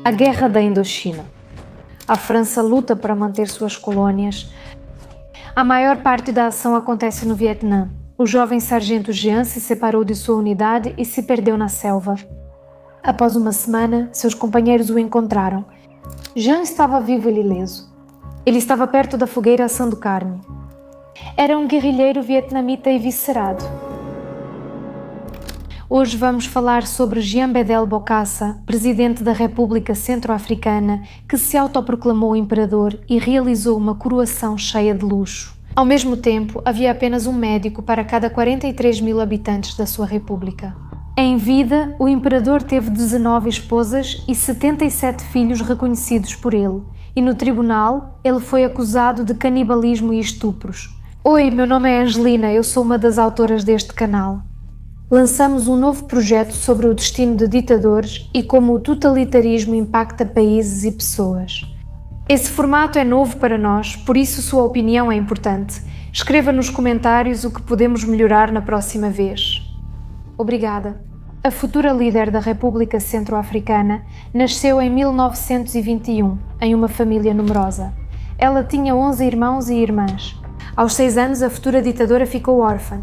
A Guerra da Indochina. A França luta para manter suas colônias. A maior parte da ação acontece no Vietnã. O jovem sargento Jean se separou de sua unidade e se perdeu na selva. Após uma semana, seus companheiros o encontraram. Jean estava vivo e ileso. Ele estava perto da fogueira assando carne. Era um guerrilheiro vietnamita eviscerado. Hoje vamos falar sobre Jean Bedel Bokassa, presidente da República Centro-Africana, que se autoproclamou imperador e realizou uma coroação cheia de luxo. Ao mesmo tempo, havia apenas um médico para cada 43 mil habitantes da sua república. Em vida, o imperador teve 19 esposas e 77 filhos reconhecidos por ele, e no tribunal ele foi acusado de canibalismo e estupros. Oi, meu nome é Angelina, eu sou uma das autoras deste canal. Lançamos um novo projeto sobre o destino de ditadores e como o totalitarismo impacta países e pessoas. Esse formato é novo para nós, por isso sua opinião é importante. Escreva nos comentários o que podemos melhorar na próxima vez. Obrigada. A futura líder da República Centro-Africana nasceu em 1921, em uma família numerosa. Ela tinha 11 irmãos e irmãs. Aos 6 anos, a futura ditadora ficou órfã.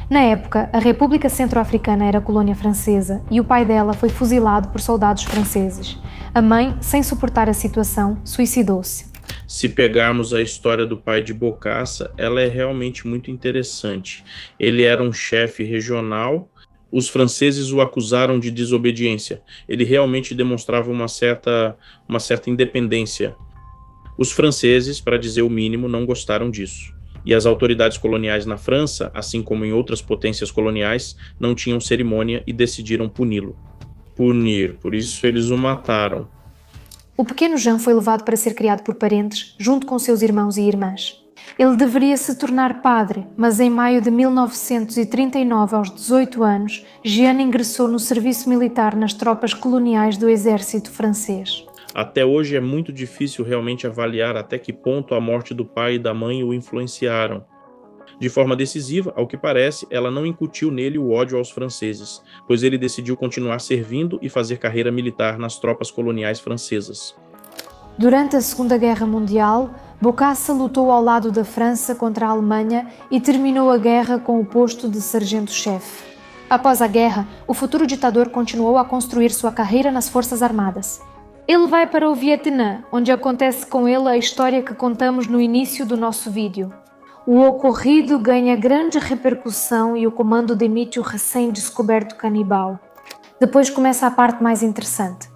Na época, a República Centro-Africana era colônia francesa e o pai dela foi fuzilado por soldados franceses. A mãe, sem suportar a situação, suicidou-se. Se pegarmos a história do pai de Bokassa, ela é realmente muito interessante. Ele era um chefe regional. Os franceses o acusaram de desobediência. Ele realmente demonstrava uma certa independência. Os franceses, para dizer o mínimo, não gostaram disso. E as autoridades coloniais na França, assim como em outras potências coloniais, não tinham cerimônia e decidiram puni-lo. Por isso eles o mataram. O pequeno Jean foi levado para ser criado por parentes, junto com seus irmãos e irmãs. Ele deveria se tornar padre, mas em maio de 1939, aos 18 anos, Jean ingressou no serviço militar nas tropas coloniais do exército francês. Até hoje é muito difícil realmente avaliar até que ponto a morte do pai e da mãe o influenciaram. De forma decisiva, ao que parece, ela não incutiu nele o ódio aos franceses, pois ele decidiu continuar servindo e fazer carreira militar nas tropas coloniais francesas. Durante a Segunda Guerra Mundial, Bokassa lutou ao lado da França contra a Alemanha e terminou a guerra com o posto de sargento-chefe. Após a guerra, o futuro ditador continuou a construir sua carreira nas Forças Armadas. Ele vai para o Vietnã, onde acontece com ele a história que contamos no início do nosso vídeo. O ocorrido ganha grande repercussão e o comando demite o recém-descoberto canibal. Depois começa a parte mais interessante.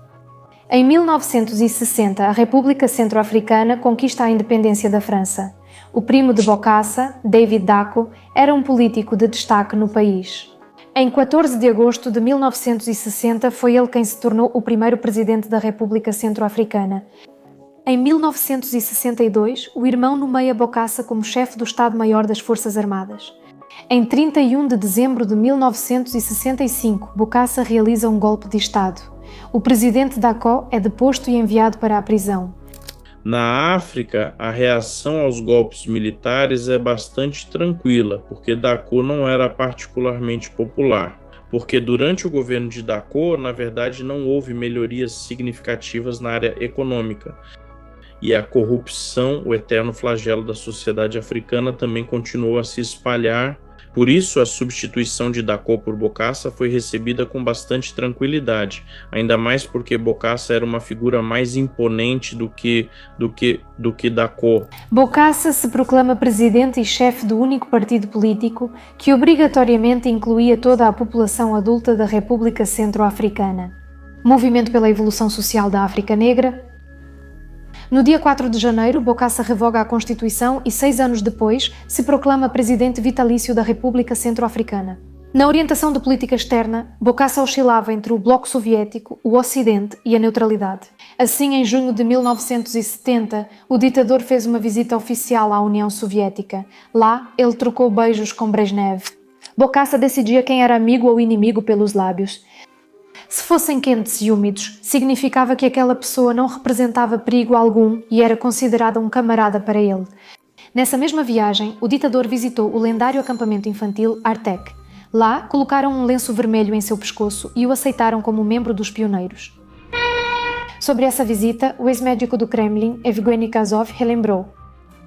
Em 1960, a República Centro-Africana conquista a independência da França. O primo de Bokassa, David Dacko, era um político de destaque no país. Em 14 de agosto de 1960, foi ele quem se tornou o primeiro presidente da República Centro-Africana. Em 1962, o irmão nomeia Bokassa como chefe do Estado-Maior das Forças Armadas. Em 31 de dezembro de 1965, Bokassa realiza um golpe de Estado. O presidente Dacko é deposto e enviado para a prisão. Na África, a reação aos golpes militares é bastante tranquila, porque Dacko não era particularmente popular. Porque durante o governo de Dacko, na verdade, não houve melhorias significativas na área econômica. E a corrupção, o eterno flagelo da sociedade africana, também continuou a se espalhar. Por isso, a substituição de Dacko por Bokassa foi recebida com bastante tranquilidade, ainda mais porque Bokassa era uma figura mais imponente do que Dacko. Bokassa se proclama presidente e chefe do único partido político que obrigatoriamente incluía toda a população adulta da República Centro-Africana. Movimento pela Evolução Social da África Negra. No dia 4 de janeiro, Bokassa revoga a Constituição e 6 anos depois se proclama presidente vitalício da República Centro-Africana. Na orientação de política externa, Bokassa oscilava entre o Bloco Soviético, o Ocidente e a neutralidade. Assim, em junho de 1970, o ditador fez uma visita oficial à União Soviética. Lá, ele trocou beijos com Brezhnev. Bokassa decidia quem era amigo ou inimigo pelos lábios. Se fossem quentes e úmidos, significava que aquela pessoa não representava perigo algum e era considerada um camarada para ele. Nessa mesma viagem, o ditador visitou o lendário acampamento infantil Artek. Lá, colocaram um lenço vermelho em seu pescoço e o aceitaram como membro dos pioneiros. Sobre essa visita, o ex-médico do Kremlin, Evgeny Kazov, relembrou: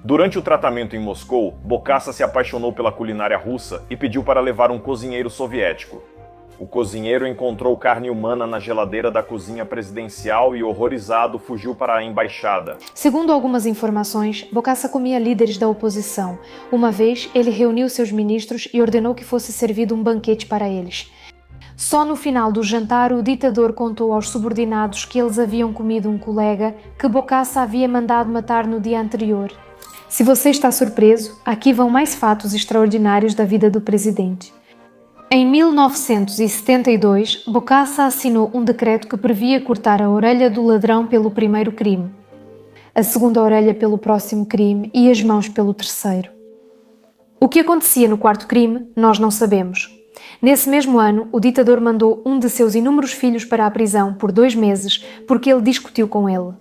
Durante o tratamento em Moscou, Bokassa se apaixonou pela culinária russa e pediu para levar um cozinheiro soviético. O cozinheiro encontrou carne humana na geladeira da cozinha presidencial e, horrorizado, fugiu para a embaixada. Segundo algumas informações, Bokassa comia líderes da oposição. Uma vez, ele reuniu seus ministros e ordenou que fosse servido um banquete para eles. Só no final do jantar, o ditador contou aos subordinados que eles haviam comido um colega que Bokassa havia mandado matar no dia anterior. Se você está surpreso, aqui vão mais fatos extraordinários da vida do presidente. Em 1972, Bokassa assinou um decreto que previa cortar a orelha do ladrão pelo primeiro crime, a segunda orelha pelo próximo crime e as mãos pelo terceiro. O que acontecia no quarto crime, nós não sabemos. Nesse mesmo ano, o ditador mandou um de seus inúmeros filhos para a prisão por 2 meses porque ele discutiu com ele.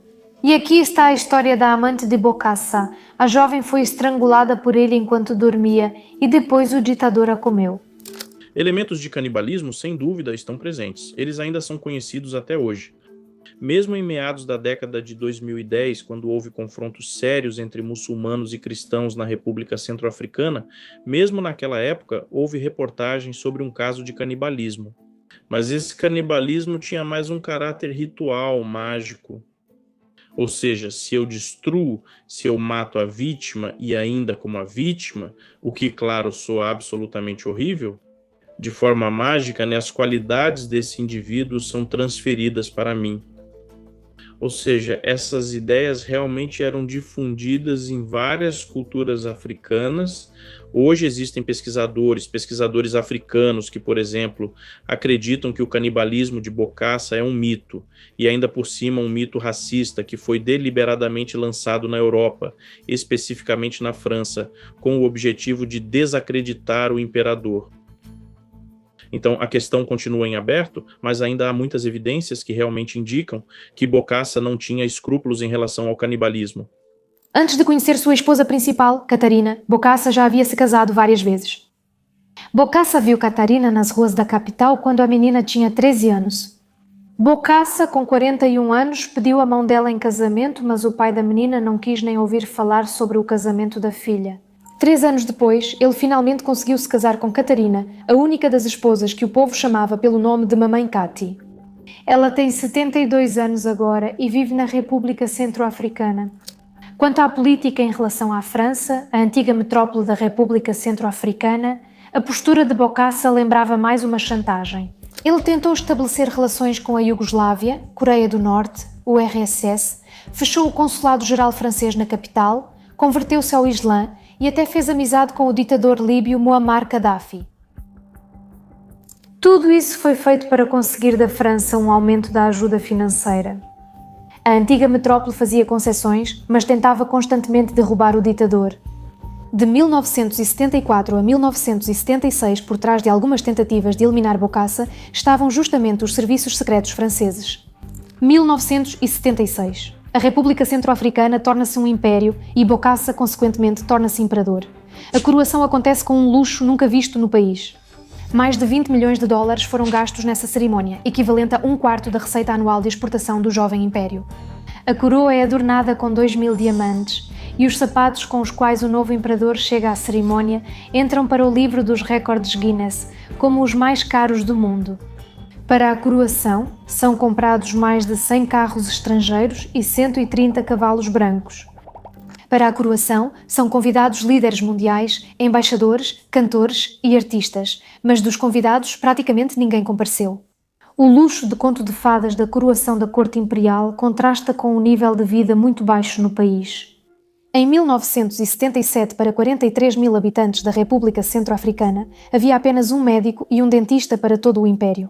E aqui está a história da amante de Bokassa. A jovem foi estrangulada por ele enquanto dormia e depois o ditador a comeu. Elementos de canibalismo, sem dúvida, estão presentes. Eles ainda são conhecidos até hoje. Mesmo em meados da década de 2010, quando houve confrontos sérios entre muçulmanos e cristãos na República Centro-Africana, mesmo naquela época houve reportagens sobre um caso de canibalismo. Mas esse canibalismo tinha mais um caráter ritual, mágico. Ou seja, se eu destruo, se eu mato a vítima e ainda como a vítima, o que, claro, soa absolutamente horrível, de forma mágica, né, as qualidades desse indivíduo são transferidas para mim. Ou seja, essas ideias realmente eram difundidas em várias culturas africanas. Hoje existem pesquisadores africanos que, por exemplo, acreditam que o canibalismo de Bokassa é um mito, e ainda por cima um mito racista que foi deliberadamente lançado na Europa, especificamente na França, com o objetivo de desacreditar o imperador. Então, a questão continua em aberto, mas ainda há muitas evidências que realmente indicam que Bokassa não tinha escrúpulos em relação ao canibalismo. Antes de conhecer sua esposa principal, Catarina, Bokassa já havia se casado várias vezes. Bokassa viu Catarina nas ruas da capital quando a menina tinha 13 anos. Bokassa, com 41 anos, pediu a mão dela em casamento, mas o pai da menina não quis nem ouvir falar sobre o casamento da filha. 3 anos depois, ele finalmente conseguiu se casar com Catarina, a única das esposas que o povo chamava pelo nome de Mamãe Cati. Ela tem 72 anos agora e vive na República Centro-Africana. Quanto à política em relação à França, a antiga metrópole da República Centro-Africana, a postura de Bokassa lembrava mais uma chantagem. Ele tentou estabelecer relações com a Iugoslávia, Coreia do Norte, o RSS, fechou o consulado-geral francês na capital, converteu-se ao Islã e até fez amizade com o ditador líbio Muammar Gaddafi. Tudo isso foi feito para conseguir da França um aumento da ajuda financeira. A antiga metrópole fazia concessões, mas tentava constantemente derrubar o ditador. De 1974 a 1976, por trás de algumas tentativas de eliminar Bokassa, estavam justamente os serviços secretos franceses. 1976. A República Centro-Africana torna-se um império e Bokassa, consequentemente, torna-se imperador. A coroação acontece com um luxo nunca visto no país. Mais de 20 milhões de dólares foram gastos nessa cerimónia, equivalente a 1/4 da receita anual de exportação do jovem império. A coroa é adornada com 2.000 diamantes e os sapatos com os quais o novo imperador chega à cerimónia entram para o livro dos recordes Guinness como os mais caros do mundo. Para a coroação, são comprados mais de 100 carros estrangeiros e 130 cavalos brancos. Para a coroação, são convidados líderes mundiais, embaixadores, cantores e artistas, mas dos convidados praticamente ninguém compareceu. O luxo de conto de fadas da coroação da corte imperial contrasta com um nível de vida muito baixo no país. Em 1977, para 43 mil habitantes da República Centro-Africana, havia apenas um médico e um dentista para todo o império.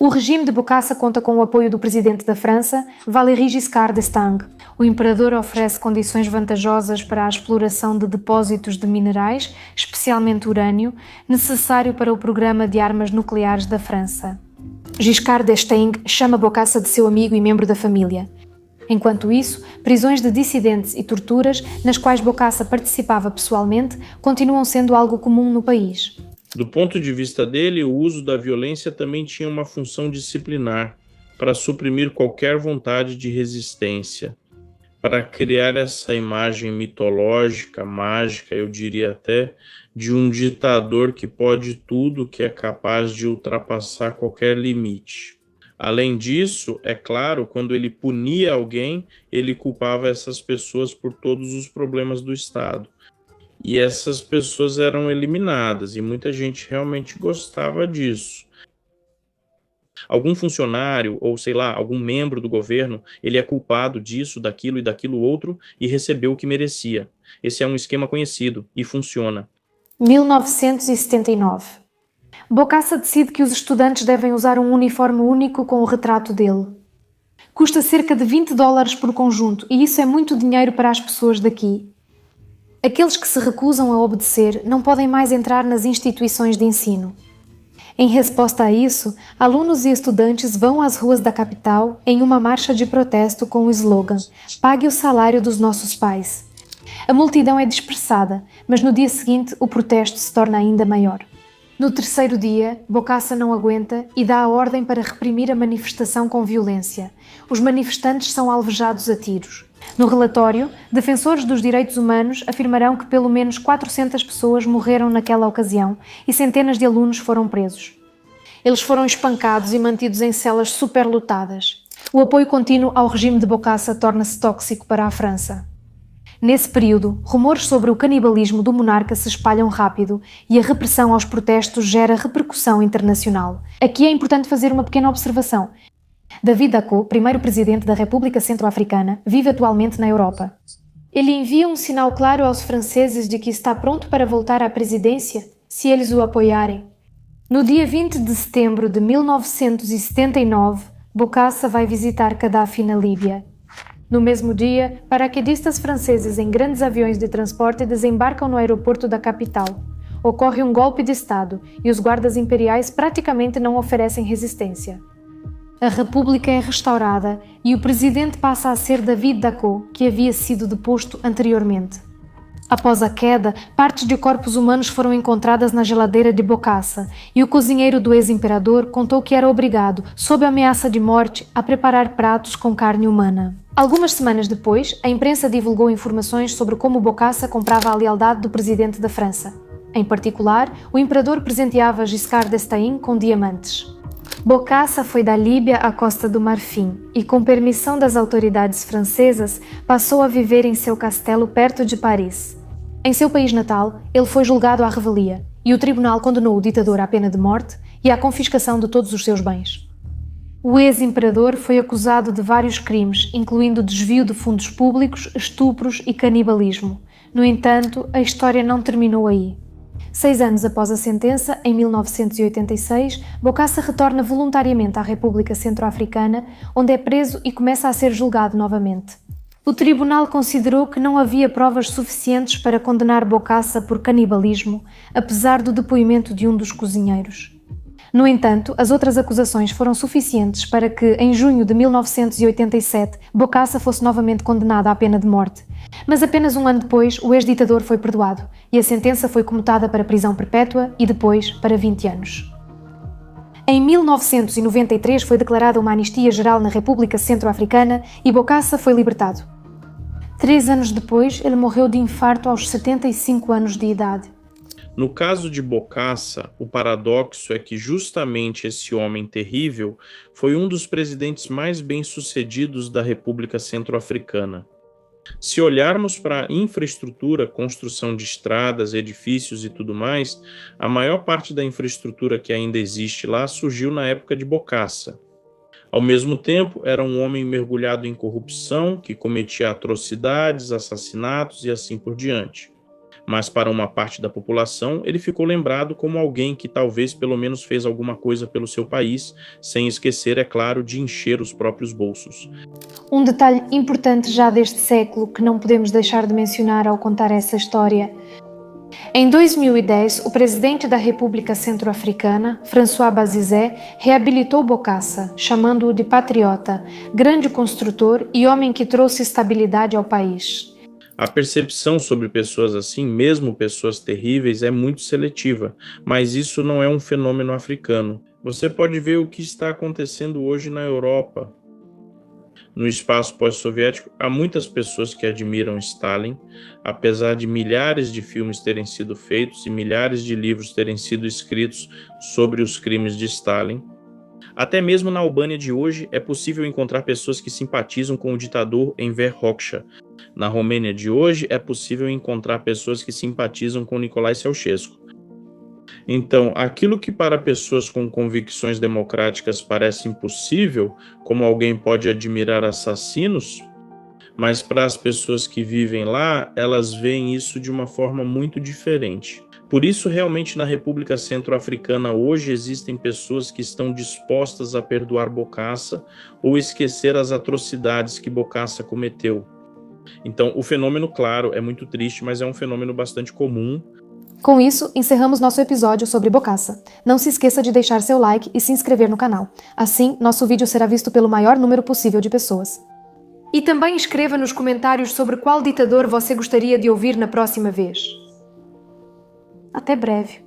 O regime de Bokassa conta com o apoio do presidente da França, Valéry Giscard d'Estaing. O imperador oferece condições vantajosas para a exploração de depósitos de minerais, especialmente urânio, necessário para o programa de armas nucleares da França. Giscard d'Estaing chama Bokassa de seu amigo e membro da família. Enquanto isso, prisões de dissidentes e torturas, nas quais Bokassa participava pessoalmente, continuam sendo algo comum no país. Do ponto de vista dele, o uso da violência também tinha uma função disciplinar, para suprimir qualquer vontade de resistência, para criar essa imagem mitológica, mágica, eu diria até, de um ditador que pode tudo, que é capaz de ultrapassar qualquer limite. Além disso, é claro, quando ele punia alguém, ele culpava essas pessoas por todos os problemas do Estado. E essas pessoas eram eliminadas, e muita gente realmente gostava disso. Algum funcionário, ou sei lá, algum membro do governo, ele é culpado disso, daquilo e daquilo outro, e recebeu o que merecia. Esse é um esquema conhecido, e funciona. 1979. Bokassa decide que os estudantes devem usar um uniforme único com o retrato dele. Custa cerca de $20 por conjunto, e isso é muito dinheiro para as pessoas daqui. Aqueles que se recusam a obedecer não podem mais entrar nas instituições de ensino. Em resposta a isso, alunos e estudantes vão às ruas da capital em uma marcha de protesto com o slogan "Pague o salário dos nossos pais". A multidão é dispersada, mas no dia seguinte o protesto se torna ainda maior. No terceiro dia, Bokassa não aguenta e dá a ordem para reprimir a manifestação com violência. Os manifestantes são alvejados a tiros. No relatório, defensores dos direitos humanos afirmarão que pelo menos 400 pessoas morreram naquela ocasião e centenas de alunos foram presos. Eles foram espancados e mantidos em celas superlotadas. O apoio contínuo ao regime de Bokassa torna-se tóxico para a França. Nesse período, rumores sobre o canibalismo do monarca se espalham rápido e a repressão aos protestos gera repercussão internacional. Aqui é importante fazer uma pequena observação. David Dacko, primeiro presidente da República Centro-Africana, vive atualmente na Europa. Ele envia um sinal claro aos franceses de que está pronto para voltar à presidência, se eles o apoiarem. No dia 20 de setembro de 1979, Bokassa vai visitar Gaddafi na Líbia. No mesmo dia, paraquedistas franceses em grandes aviões de transporte desembarcam no aeroporto da capital. Ocorre um golpe de Estado e os guardas imperiais praticamente não oferecem resistência. A República é restaurada e o presidente passa a ser David Dacko, que havia sido deposto anteriormente. Após a queda, partes de corpos humanos foram encontradas na geladeira de Bokassa e o cozinheiro do ex-imperador contou que era obrigado, sob ameaça de morte, a preparar pratos com carne humana. Algumas semanas depois, a imprensa divulgou informações sobre como Bokassa comprava a lealdade do presidente da França. Em particular, o imperador presenteava Giscard d'Estaing com diamantes. Bokassa foi da Líbia à Costa do Marfim e, com permissão das autoridades francesas, passou a viver em seu castelo perto de Paris. Em seu país natal, ele foi julgado à revelia e o tribunal condenou o ditador à pena de morte e à confiscação de todos os seus bens. O ex-imperador foi acusado de vários crimes, incluindo desvio de fundos públicos, estupros e canibalismo. No entanto, a história não terminou aí. 6 anos após a sentença, em 1986, Bokassa retorna voluntariamente à República Centro-Africana, onde é preso e começa a ser julgado novamente. O tribunal considerou que não havia provas suficientes para condenar Bokassa por canibalismo, apesar do depoimento de um dos cozinheiros. No entanto, as outras acusações foram suficientes para que, em junho de 1987, Bokassa fosse novamente condenado à pena de morte. Mas apenas um ano depois, o ex-ditador foi perdoado e a sentença foi comutada para prisão perpétua e depois para 20 anos. Em 1993 foi declarada uma anistia geral na República Centro-Africana e Bokassa foi libertado. 3 anos depois, ele morreu de infarto aos 75 anos de idade. No caso de Bokassa, o paradoxo é que justamente esse homem terrível foi um dos presidentes mais bem-sucedidos da República Centro-Africana. Se olharmos para a infraestrutura, construção de estradas, edifícios e tudo mais, a maior parte da infraestrutura que ainda existe lá surgiu na época de Bokassa. Ao mesmo tempo, era um homem mergulhado em corrupção, que cometia atrocidades, assassinatos e assim por diante. Mas para uma parte da população, ele ficou lembrado como alguém que talvez pelo menos fez alguma coisa pelo seu país, sem esquecer, é claro, de encher os próprios bolsos. Um detalhe importante já deste século que não podemos deixar de mencionar ao contar essa história. Em 2010, o presidente da República Centro-Africana, François Bozizé, reabilitou Bokassa, chamando-o de patriota, grande construtor e homem que trouxe estabilidade ao país. A percepção sobre pessoas assim, mesmo pessoas terríveis, é muito seletiva, mas isso não é um fenômeno africano. Você pode ver o que está acontecendo hoje na Europa. No espaço pós-soviético, há muitas pessoas que admiram Stalin, apesar de milhares de filmes terem sido feitos e milhares de livros terem sido escritos sobre os crimes de Stalin. Até mesmo na Albânia de hoje, é possível encontrar pessoas que simpatizam com o ditador Enver Hoxha. Na Romênia de hoje, é possível encontrar pessoas que simpatizam com Nicolae Ceausescu. Então, aquilo que para pessoas com convicções democráticas parece impossível, como alguém pode admirar assassinos, mas para as pessoas que vivem lá, elas veem isso de uma forma muito diferente. Por isso, realmente, na República Centro-Africana hoje existem pessoas que estão dispostas a perdoar Bokassa ou esquecer as atrocidades que Bokassa cometeu. Então, o fenômeno, claro, é muito triste, mas é um fenômeno bastante comum. Com isso, encerramos nosso episódio sobre Bokassa. Não se esqueça de deixar seu like e se inscrever no canal. Assim, nosso vídeo será visto pelo maior número possível de pessoas. E também escreva nos comentários sobre qual ditador você gostaria de ouvir na próxima vez. Até breve.